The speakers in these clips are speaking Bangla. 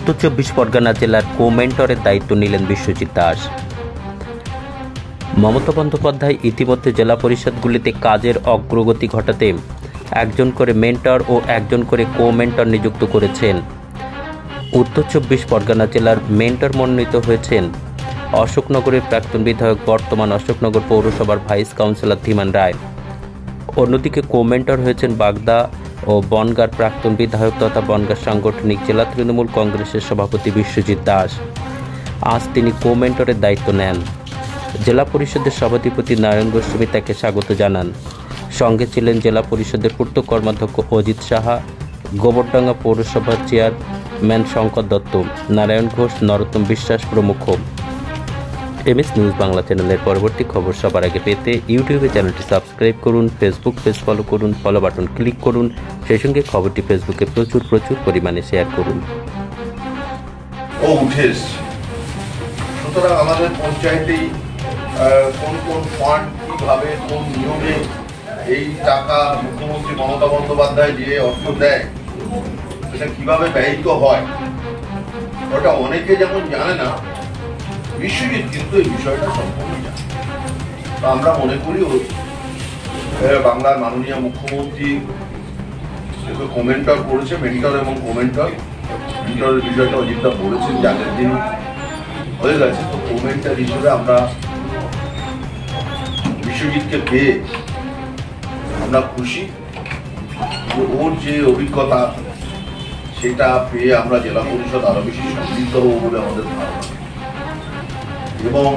উত্তর চব্বিশ পরগনা জেলার কো-মেন্টরের দায়িত্ব নিলেন বিশ্বজিৎ দাস। মমতা বন্দ্যোপাধ্যায় ইতিমধ্যে জেলা পরিষদগুলিতে কাজের অগ্রগতি ঘটাতে একজন করে মেন্টর ও একজন করে কো-মেন্টর নিযুক্ত করেছেন। উত্তর চব্বিশ পরগনা জেলার মেন্টর মনোনীত হয়েছেন অশোকনগরের প্রাক্তন বিধায়ক, বর্তমান অশোকনগর পৌরসভার ভাইস কাউন্সিলর ধীমান রায়। অন্যদিকে কো-মেন্টর হয়েছেন বাগদা ও বনগাঁর প্রাক্তন বিধায়ক তথা বনগাঁ সাংগঠনিক জেলা তৃণমূল কংগ্রেসের সভাপতি বিশ্বজিৎ দাস। আজ তিনি কো-মেন্টরের দায়িত্ব নেন। জেলা পরিষদের সভাধিপতি নারায়ণ গোস্বামী তাকে স্বাগত জানান। সঙ্গে ছিলেন জেলা পরিষদের পূর্ত কর্মাধ্যক্ষ অজিত সাহা, গোবরডাঙ্গা পৌরসভার চেয়ারম্যান শঙ্কর দত্ত, নারায়ণ ঘোষ, নরোত্তম বিশ্বাস প্রমুখ। এমএস নিউজ বাংলা চ্যানেলের পরবর্তী খবর সবার আগে পেতে ইউটিউবে চ্যানেলটি সাবস্ক্রাইব করুন, ফেসবুক পেজ ফলো করুন, ফলো বাটন ক্লিক করুন, সেই সঙ্গে খবরটি ফেসবুকে প্রচুর পরিমাণে শেয়ার করুন। সুতরাং আমাদের পঞ্চায়েতেই কোন কোন ফান্ড কিভাবে কোন নিয়মে এই টাকা মুখ্যমন্ত্রী মমতা বন্দ্যোপাধ্যায় যে অর্থ দেয় সেটা কিভাবে ব্যয়িত হয় ওটা অনেকে যেমন জানে না, বিশ্বজিৎ কিন্তু এই বিষয়টা সম্পূর্ণ জানে। আমরা মনে করি বাংলার মাননীয় মুখ্যমন্ত্রী কমেন্টর করেছে, মেন্টর এবং কমেন্টরের বিষয়টা অজিতদা বলেছেন, যাদের দিন হয়ে গেছে। তো কমেন্টর হিসেবে আমরা বিশ্বজিৎকে পেয়ে আমরা খুশি। ওর যে অভিজ্ঞতা সেটা পেয়ে আমরা জেলা পরিষদ আরো বেশি সমৃদ্ধ হবো বলে আমাদের ধারণা। এবং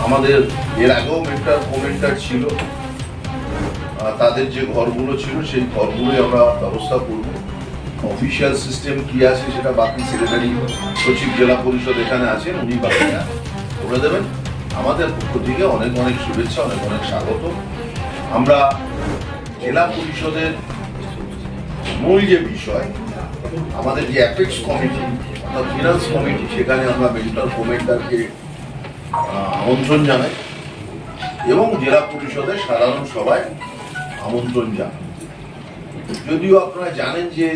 আমাদের এর আগেও মেন্টর কমেন্টর ছিল, তাদের যে ঘরগুলো ছিল সেই ঘরগুলোই আমরা ব্যবস্থা করব। অফিসিয়াল সিস্টেম কি আছে সেটা বাকি সেক্রেটারি সচিব জেলা পরিষদ এখানে আছেন, উনি বাকিটা করে দেবেন। আমাদের পক্ষ থেকে অনেক অনেক শুভেচ্ছা, অনেক অনেক স্বাগত। আমরা জেলা পরিষদের মূল যে বিষয়, আমাদের যে অ্যাপেক্স কমিটি অর্থাৎ ফিনান্স কমিটি, সেখানে আমরা মেন্টর কমেন্টরকে আমন্ত্রণ জানাই এবং জেলা পরিষদের সাধারণ সভায় আমন্ত্রণ জানাই। যদিও আপনারা জানেন যে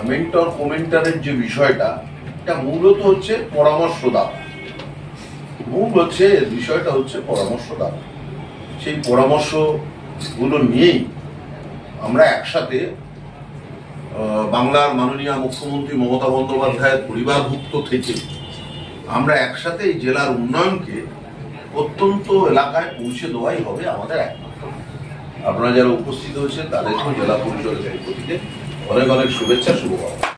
মেন্টর কমেন্টরের যে বিষয়টা, এটা মূলত হচ্ছে পরামর্শদাতা। এর বিষয়টা হচ্ছে পরামর্শদাতা। সেই পরামর্শগুলো নিয়েই আমরা একসাথে বাংলার মাননীয় মুখ্যমন্ত্রী মমতা বন্দ্যোপাধ্যায়ের পরিবারভুক্ত থেকে আমরা একসাথে এই জেলার উন্নয়নকে প্রত্যন্ত এলাকায় পৌঁছে দেওয়াই হবে আমাদের একমাত্র। আপনারা যারা উপস্থিত হয়েছেন তাদেরকেও জেলা পরিষদের পক্ষ থেকে অনেক অনেক শুভেচ্ছা, শুভকামনা।